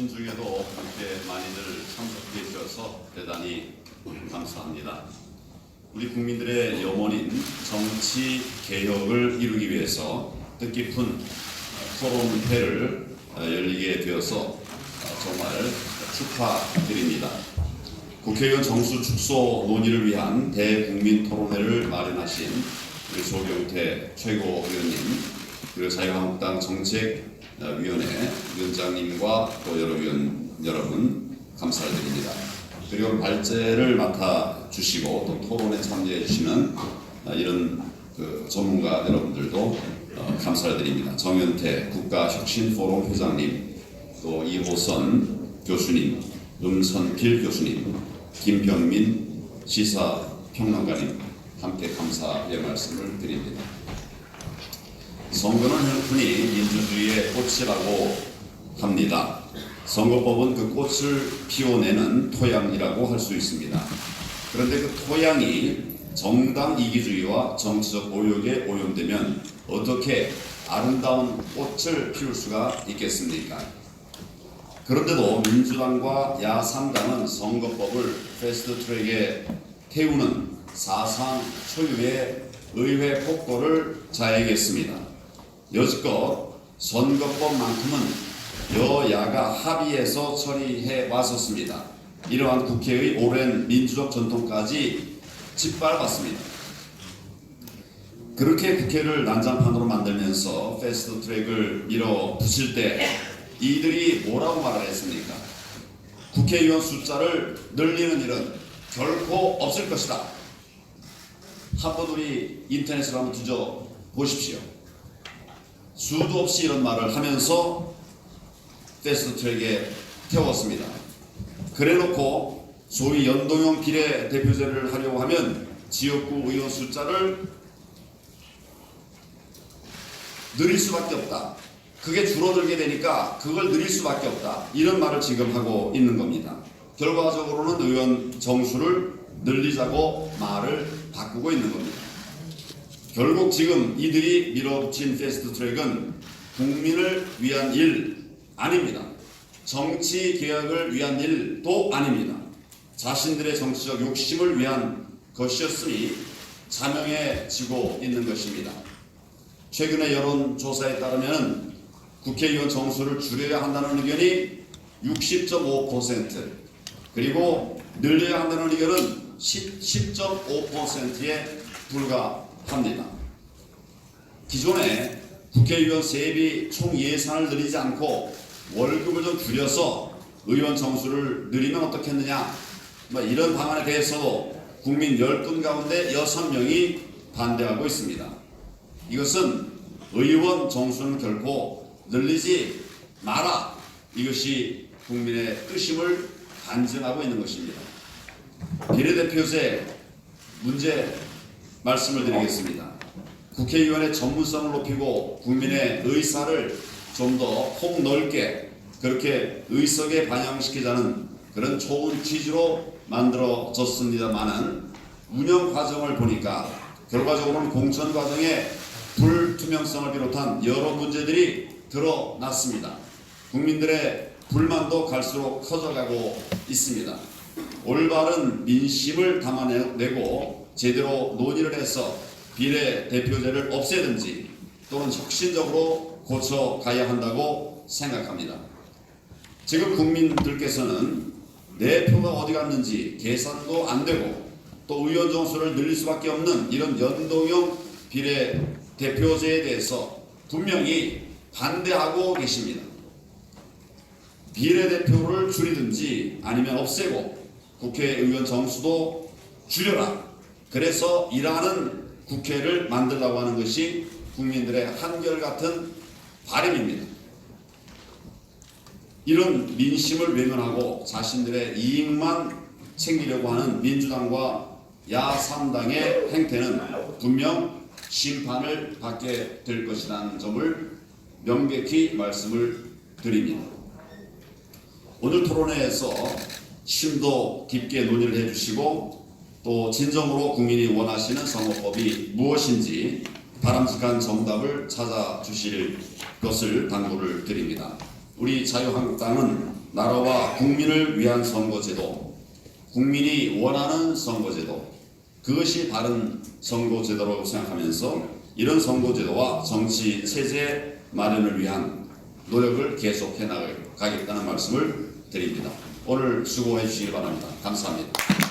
오신 중에도 이렇게 많이들 참석해 주셔서 대단히 감사합니다. 우리 국민들의 염원인 정치 개혁을 이루기 위해서 뜻깊은 토론회를 열리게 되어서 정말 축하드립니다. 국회의원 정수 축소 논의를 위한 대국민 토론회를 마련하신 우리 조경태 최고위원님, 그리고 자유한국당 정책위원회 위원장님과 또 여러분 감사를 드립니다. 그리고 발제를 맡아주시고 또 토론에 참여해 주시는 이런 전문가 여러분들도 감사를 드립니다. 정현태 국가혁신포럼 회장님, 또 이호선 교수님, 음선필 교수님, 김병민 시사평론가님 함께 감사의 말씀을 드립니다. 선거는 흔히 민주주의의 꽃이라고 합니다. 선거법은 그 꽃을 피워내는 토양이라고 할 수 있습니다. 그런데 그 토양이 정당 이기주의와 정치적 오욕에 오염되면 어떻게 아름다운 꽃을 피울 수가 있겠습니까? 그런데도 민주당과 야3당은 선거법을 패스트트랙에 태우는 사상 초유의 의회 폭도를 자행했습니다. 여지껏 선거법만큼은 여야가 합의해서 처리해 왔었습니다. 이러한 국회의 오랜 민주적 전통까지 짓밟았습니다. 그렇게 국회를 난장판으로 만들면서 패스트트랙을 밀어붙일 때 이들이 뭐라고 말을 했습니까? 국회의원 숫자를 늘리는 일은 결코 없을 것이다. 한번 우리 인터넷을 한번 뒤져 보십시오. 수도 없이 이런 말을 하면서 패스트트랙에 태웠습니다. 그래놓고 소위 연동형 비례대표제를 하려고 하면 지역구 의원 숫자를 늘릴 수밖에 없다. 그게 줄어들게 되니까 그걸 늘릴 수밖에 없다. 이런 말을 지금 하고 있는 겁니다. 결과적으로는 의원 정수를 늘리자고 말을 바꾸고 있는 겁니다. 결국 지금 이들이 밀어붙인 패스트트랙은 국민을 위한 일 아닙니다. 정치 개혁을 위한 일도 아닙니다. 자신들의 정치적 욕심을 위한 것이었으니 자명해지고 있는 것입니다. 최근의 여론조사에 따르면 국회의원 정수를 줄여야 한다는 의견이 60.5%, 그리고 늘려야 한다는 의견은 10.5%에 불과합니다. 기존에 국회의원 세비 총 예산을 늘리지 않고 월급을 좀 줄여서 의원 정수를 늘리면 어떻겠느냐, 이런 방안에 대해서도 국민 10분 가운데 6명이 반대하고 있습니다. 이것은 의원 정수는 결코 늘리지 마라, 이것이 국민의 뜻임을 반증하고 있는 것입니다. 비례대표제 문제 말씀을 드리겠습니다. 국회의원의 전문성을 높이고 국민의 의사를 좀 더 폭넓게 그렇게 의석에 반영시키자는 그런 좋은 취지로 만들어졌습니다만은 운영 과정을 보니까 결과적으로는 공천 과정에 불투명성을 비롯한 여러 문제들이 드러났습니다. 국민들의 불만도 갈수록 커져가고 있습니다. 올바른 민심을 담아내고 제대로 논의를 해서 비례대표제를 없애든지 또는 혁신적으로 고쳐가야 한다고 생각합니다. 지금 국민들께서는 내 표가 어디 갔는지 계산도 안 되고 또 의원 정수를 늘릴 수밖에 없는 이런 연동형 비례대표제에 대해서 분명히 반대하고 계십니다. 비례대표를 줄이든지 아니면 없애고 국회의원 정수도 줄여라. 그래서 일하는 국회를 만들라고 하는 것이 국민들의 한결같은 바람입니다. 이런 민심을 외면하고 자신들의 이익만 챙기려고 하는 민주당과 야3당의 행태는 분명 심판을 받게 될 것이라는 점을 명백히 말씀을 드립니다. 오늘 토론회에서 심도 깊게 논의를 해주시고 또 진정으로 국민이 원하시는 선거법이 무엇인지 바람직한 정답을 찾아주실 것을 당부를 드립니다. 우리 자유한국당은 나라와 국민을 위한 선거제도, 국민이 원하는 선거제도, 그것이 바른 선거제도라고 생각하면서 이런 선거제도와 정치 체제 마련을 위한 노력을 계속해 나가겠다는 말씀을 드립니다. 오늘 수고해 주시기 바랍니다. 감사합니다.